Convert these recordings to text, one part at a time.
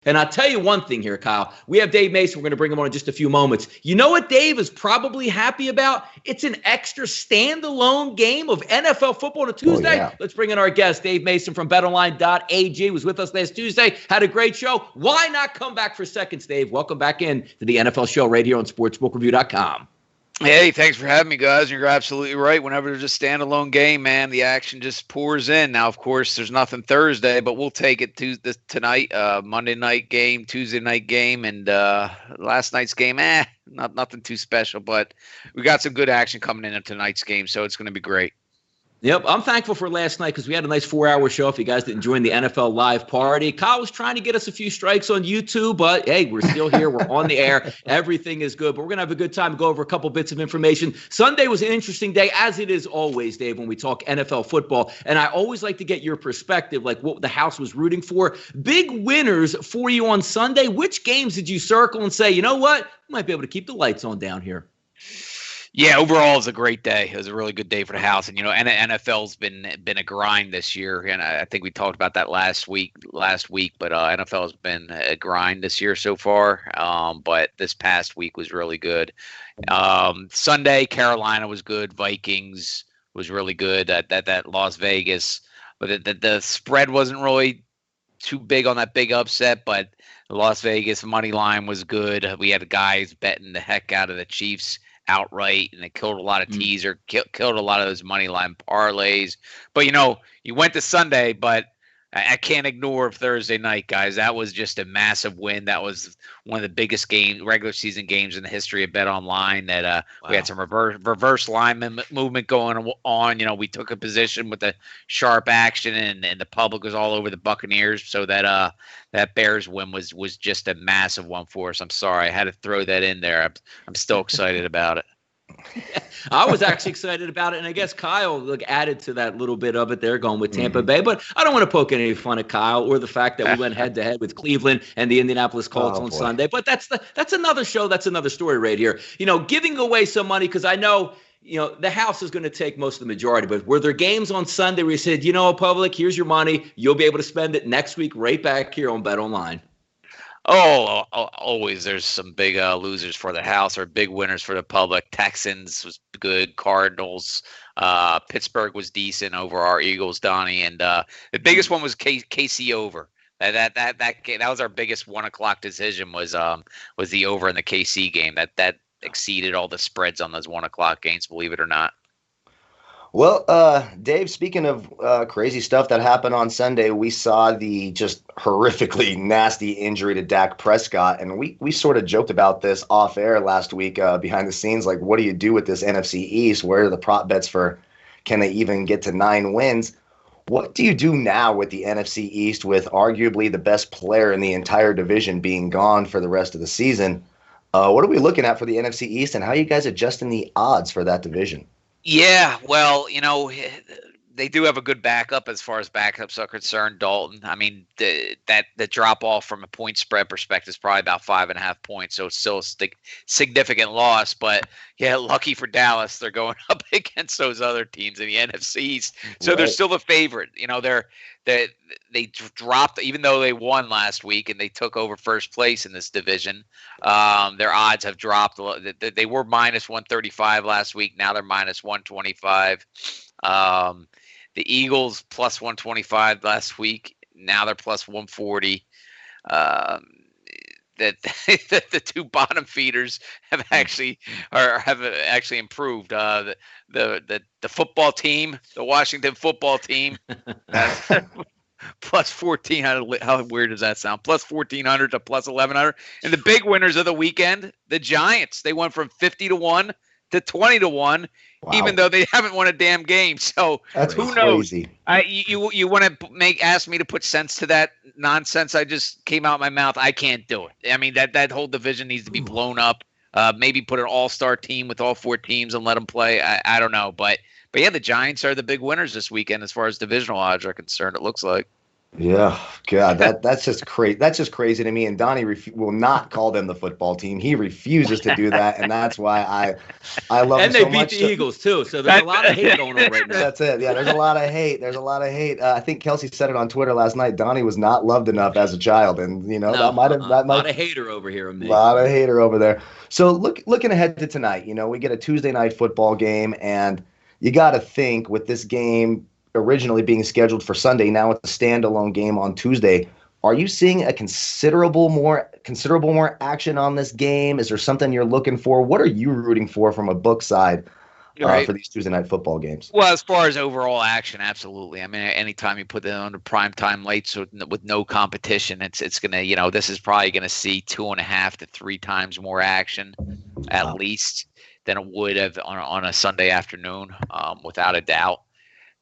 And I'll tell you one thing here, Kyle. We have Dave Mason. We're going to bring him on in just a few moments. You know what Dave is probably happy about? It's an extra standalone game of NFL football on a Tuesday. Yeah. Let's bring in our guest, Dave Mason from Betonline.ag. Was with us last Tuesday. Had a great show. Why not come back for seconds, Dave? Welcome back in to the NFL show right here on SportsbookReview.com. Hey, thanks for having me, guys. You're absolutely right. Whenever there's a standalone game, man, the action just pours in. Now, of course, there's nothing Thursday, but we'll take it tonight. Monday night game, Tuesday night game, and last night's game. Nothing too special, but we got some good action coming in tonight's game, so it's going to be great. Yep, I'm thankful for last night because we had a nice 4-hour show. If you guys didn't join the NFL live party, Kyle was trying to get us a few strikes on YouTube, but hey, we're still here. We're on the air. Everything is good, but we're going to have a good time, go over a couple bits of information. Sunday was an interesting day, as it is always, Dave, when we talk NFL football, and I always like to get your perspective, like what the house was rooting for. Big winners for you on Sunday. Which games did you circle and say, you know what, we might be able to keep the lights on down here? Yeah, overall, it was a great day. It was a really good day for the house, and NFL's been a grind this year, and I think we talked about that last week. But NFL's been a grind this year so far. But this past week was really good. Sunday, Carolina was good. Vikings was really good. That Las Vegas, but the spread wasn't really too big on that big upset. But the Las Vegas money line was good. We had guys betting the heck out of the Chiefs outright, and they killed a lot of teaser, killed a lot of those money line parlays. But you went to Sunday, but I can't ignore Thursday night, guys. That was just a massive win. That was one of the biggest regular season games in the history of BetOnline. That we had some reverse line movement going on. We took a position with the sharp action, and the public was all over the Buccaneers. So that Bears win was just a massive one for us. I'm sorry, I had to throw that in there. I'm still excited about it. I was actually excited about it, and I guess Kyle added to that little bit of it there, going with Tampa Bay. But I don't want to poke any fun at Kyle or the fact that we went head-to-head with Cleveland and the Indianapolis Colts on Sunday. But that's another show. That's another story right here. Giving away some money, because I know the house is going to take most of the majority. But were there games on Sunday where you said, public, here's your money. You'll be able to spend it next week right back here on BetOnline? Oh, always there's some big losers for the house or big winners for the public. Texans was good. Cardinals. Pittsburgh was decent over our Eagles, Donnie. And the biggest one was KC over. That was our biggest 1:00 decision was the over in the KC game. That exceeded all the spreads on those 1:00 games, believe it or not. Well, Dave, speaking of crazy stuff that happened on Sunday, we saw the just horrifically nasty injury to Dak Prescott, and we sort of joked about this off air last week behind the scenes, like, what do you do with this NFC East? Where are the prop bets for can they even get to 9 wins? What do you do now with the NFC East with arguably the best player in the entire division being gone for the rest of the season? What are we looking at for the NFC East, and how are you guys adjusting the odds for that division? Yeah, well, they do have a good backup as far as backups are concerned. Dalton. I mean, the drop off from a point spread perspective is probably about 5.5 points, so it's still a significant loss. But yeah, lucky for Dallas, they're going up against those other teams in the NFC East, so they're still the favorite. They dropped, even though they won last week and they took over first place in this division. Their odds have dropped a lot. They were minus 135 last week. Now they're minus 125. The Eagles plus 125 last week. Now they're plus 140. The two bottom feeders have actually improved. The football team, the Washington football team, plus 1,400. How weird does that sound? Plus 1,400 to plus 1,100. And the big winners of the weekend, the Giants. They went from 50-1 to 20-1. Wow. Even though they haven't won a damn game. So that's who knows? Crazy. You want to ask me to put sense to that nonsense I just came out of my mouth? I can't do it. I mean, that whole division needs to be blown up. Maybe put an all-star team with all 4 teams and let them play. I don't know. But yeah, the Giants are the big winners this weekend as far as divisional odds are concerned, it looks like. Yeah, God, that's just crazy. That's just crazy to me. And Donnie will not call them the football team. He refuses to do that, and that's why I love him And they so beat much. the So, Eagles too, so there's a lot of hate going on right now. that's it. Yeah, there's a lot of hate. There's a lot of hate. I think Kelsey said it on Twitter last night. Donnie was not loved enough as a child, and No, that a might lot of hater over here on a me. lot of hater over there. So looking ahead to tonight, we get a Tuesday night football game, and you got to think with this game originally being scheduled for Sunday, now it's a standalone game on Tuesday. Are you seeing a considerable more action on this game? Is there something you're looking for? What are you rooting for from a book side Right. for these Tuesday night football games? Well, as far as overall action, absolutely. I mean, anytime you put it on the prime time late, so with no competition, it's gonna, this is probably gonna see 2.5 to 3 times more action, at Wow. least, than it would have on a Sunday afternoon, without a doubt.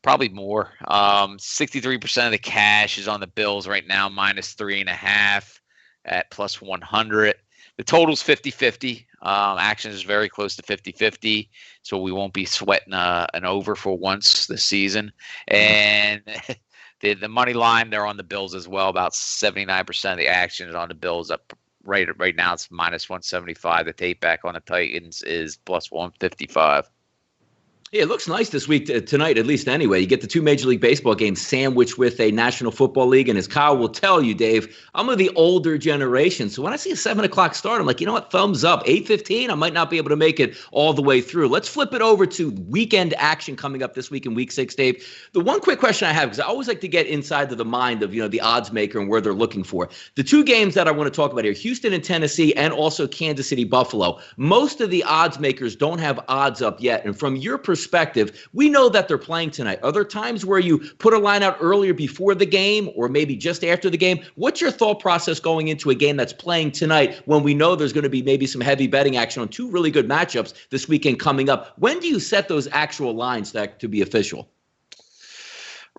Probably more. 63% of the cash is on the Bills right now, -3.5 at +100. The total's 50-50. Action is very close to 50-50, so we won't be sweating an over for once this season. And the money line, they're on the Bills as well. About 79% of the action is on the Bills. Up right now, it's -175. The tape back on the Titans is +155. Yeah, it looks nice this week tonight, at least anyway. You get the two Major League Baseball games sandwiched with a National Football League. And as Kyle will tell you, Dave, I'm of the older generation. So when I see a 7 o'clock start, I'm like, you know what? Thumbs up. 8:15, I might not be able to make it all the way through. Let's flip it over to weekend action coming up this week in Week 6, Dave. The one quick question I have, because I always like to get inside of the mind of, the odds maker and where they're looking for. The two games that I want to talk about here, Houston and Tennessee, and also Kansas City, Buffalo. Most of the odds makers don't have odds up yet. And from your perspective, we know that they're playing tonight. Are there times where you put a line out earlier before the game or maybe just after the game? What's your thought process going into a game that's playing tonight when we know there's going to be maybe some heavy betting action on two really good matchups this weekend coming up? When do you set those actual lines to be official?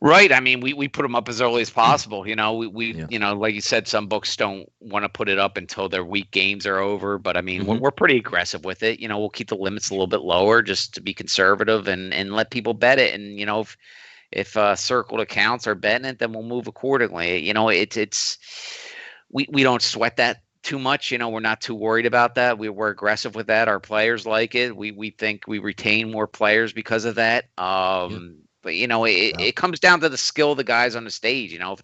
Right. I mean, we put them up as early as possible. Yeah. Like you said, some books don't want to put it up until their week games are over. But I mean, Mhm. we're pretty aggressive with it. We'll keep the limits a little bit lower just to be conservative and let people bet it. And if circled accounts are betting it, then we'll move accordingly. We don't sweat that too much. We're not too worried about that. We're aggressive with that. Our players like it. We think we retain more players because of that. Yeah. But it comes down to the skill of the guys on the stage. If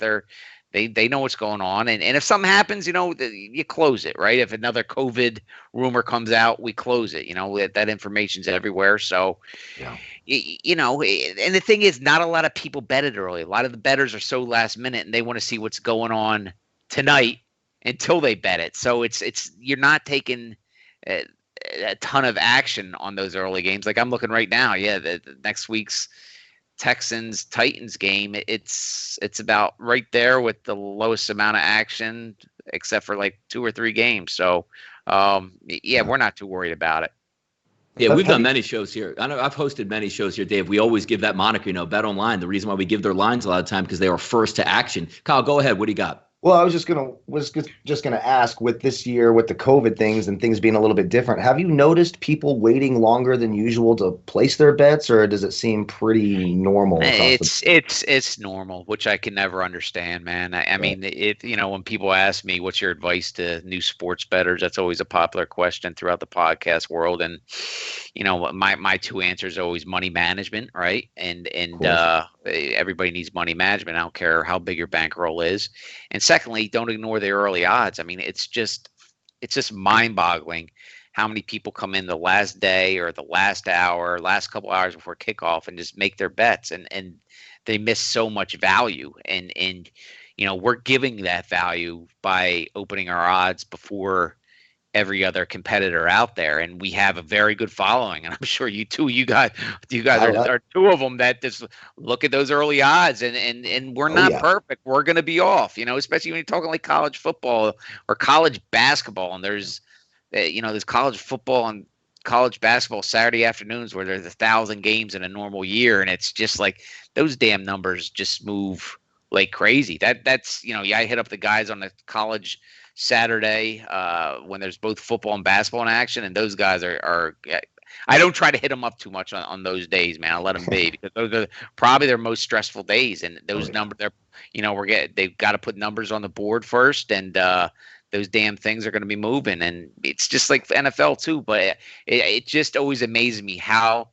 they know what's going on, and if something happens, you close it, right? If another COVID rumor comes out, we close it. That information's everywhere. So, Yeah. And the thing is, not a lot of people bet it early. A lot of the bettors are so last minute, and they want to see what's going on tonight until they bet it. So it's you're not taking a ton of action on those early games. Like I'm looking right now. Yeah, the next week's Texans Titans game, it's about right there with the lowest amount of action, except for like 2 or 3 games. So, we're not too worried about it. Yeah, we've done many shows here. I know I've hosted many shows here, Dave. We always give that moniker, Betonline. The reason why we give their lines a lot of time because they are first to action. Kyle, go ahead. What do you got? Well, I was just gonna ask with this year with the COVID things and things being a little bit different. Have you noticed people waiting longer than usual to place their bets, or does it seem pretty normal across It's normal, which I can never understand, man. I mean, when people ask me what's your advice to new sports bettors, that's always a popular question throughout the podcast world. And my two answers are always money management, right? And everybody needs money management. I don't care how big your bankroll is. And secondly, don't ignore the early odds. I mean, it's just mind-boggling how many people come in the last day or the last hour, last couple hours before kickoff and just make their bets, and they miss so much value. And we're giving that value by opening our odds before every other competitor out there, and we have a very good following. And I'm sure you guys are two of them that just look at those early odds, and we're not perfect. We're going to be off, especially when you're talking like college football or college basketball. And there's college football and college basketball Saturday afternoons where there's 1,000 games in a normal year, and it's just like those damn numbers just move like crazy. That's I hit up the guys on the college Saturday when there's both football and basketball in action, and those guys are I don't try to hit them up too much on those days, man. I let them be because those are probably their most stressful days, and those numbers, they've got to put numbers on the board first, and those damn things are going to be moving, and it's just like NFL too. But it just always amazes me how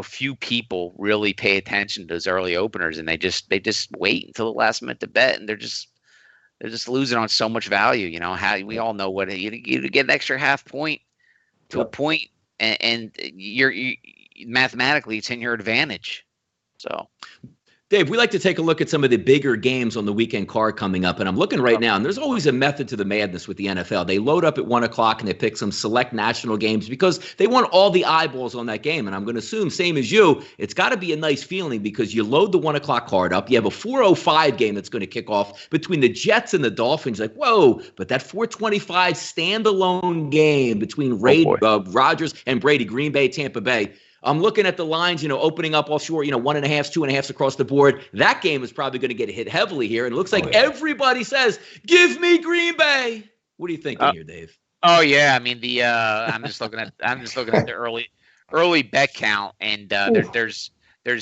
few people really pay attention to those early openers, and they just wait until the last minute to bet, and they're just losing on so much value. How we all know what you get an extra half point to a point, and you're mathematically it's in your advantage. So, Dave, we like to take a look at some of the bigger games on the weekend card coming up, and I'm looking right now, and there's always a method to the madness with the NFL. They load up at 1 o'clock, and they pick some select national games because they want all the eyeballs on that game, and I'm going to assume, same as you, it's got to be a nice feeling because you load the 1 o'clock card up, you have a 4:05 game that's going to kick off between the Jets and the Dolphins, like, whoa, but that 4:25 standalone game between Rodgers and Brady, Green Bay, Tampa Bay, I'm looking at the lines, opening up offshore, 1.5s, 2.5s across the board. That game is probably going to get hit heavily here. And it looks like everybody says, give me Green Bay. What are you thinking here, Dave? Oh yeah. I mean, I'm just looking at the early bet count, and there's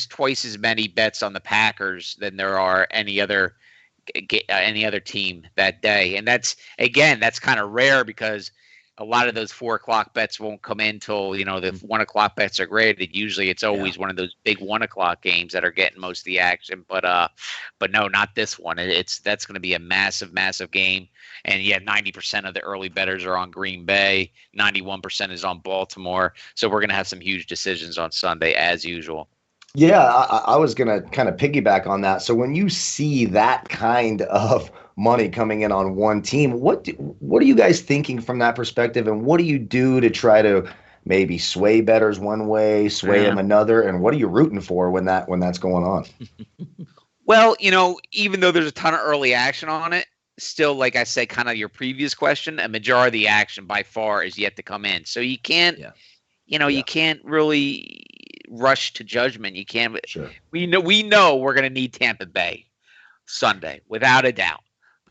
twice as many bets on the Packers than there are any other team that day. And that's kind of rare because a lot of those 4 o'clock bets won't come in till, the 1 o'clock bets are graded. Usually it's always one of those big 1 o'clock games that are getting most of the action. But no, not this one. That's going to be a massive, massive game. And 90% of the early bettors are on Green Bay. 91% is on Baltimore. So we're going to have some huge decisions on Sunday as usual. Yeah, I was going to kind of piggyback on that. So when you see that kind of money coming in on one team, what are you guys thinking from that perspective, and what do you do to try to maybe sway bettors one way, sway them another, and what are you rooting for when that's going on? Well, even though there's a ton of early action on it, still, like I said, kind of your previous question, a majority of the action by far is yet to come in. So you can't, you can't really rush to judgment. You can't. Sure. We know we're going to need Tampa Bay Sunday without a doubt.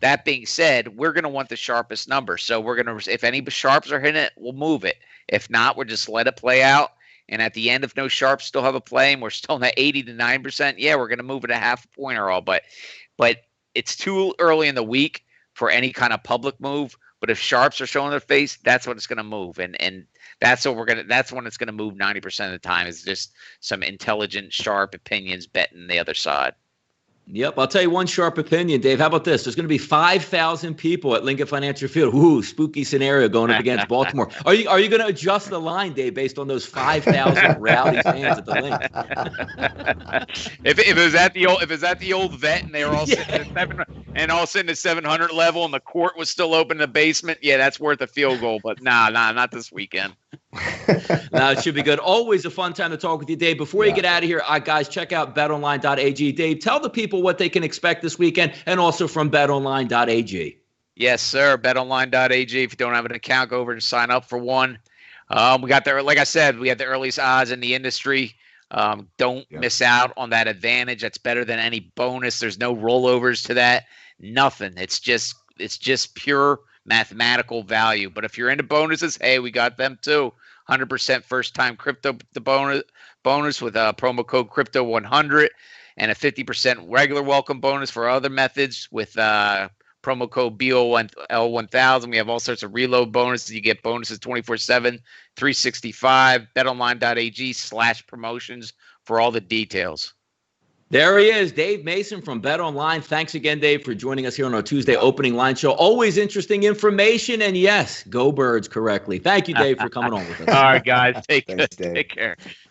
That being said, we're going to want the sharpest number. So we're going to, if any sharps are hitting it, we'll move it. If not, we'll just let it play out. And at the end, if no sharps still have a play and we're still in that 80 to 9%, we're going to move it a half a point or all. But it's too early in the week for any kind of public move. But if sharps are showing their face, that's when it's going to move. And that's when it's going to move 90% of the time, is just some intelligent, sharp opinions betting the other side. Yep, I'll tell you one sharp opinion, Dave. How about this? There's going to be 5,000 people at Lincoln Financial Field. Ooh, spooky scenario going up against Baltimore. Are you going to adjust the line, Dave, based on those 5,000 rowdy fans at the Link? If it was at the old vet and they were all sitting at the 700 level and the court was still open in the basement, that's worth a field goal. But nah, not this weekend. No, it should be good. Always a fun time to talk with you, Dave. Before you get out of here, guys, check out betonline.ag. Dave, tell the people what they can expect this weekend, and also from betonline.ag. Yes, sir. Betonline.ag. If you don't have an account, go over and sign up for one. We got there, like I said, we have the earliest odds in the industry. Don't miss out on that advantage. That's better than any bonus. There's no rollovers to that. Nothing. It's just pure mathematical value. But if you're into bonuses, hey, we got them too. 100% first time crypto the bonus with promo code crypto100, and a 50% regular welcome bonus for other methods with promo code BOL1000. We have all sorts of reload bonuses. You get bonuses 24/7, 365. betonline.ag/promotions for all the details. There he is, Dave Mason from BetOnline. Thanks again, Dave, for joining us here on our Tuesday opening line show. Always interesting information, and yes, go Birds correctly. Thank you, Dave, for coming on with us. All right, guys. Thanks, Dave. Take care.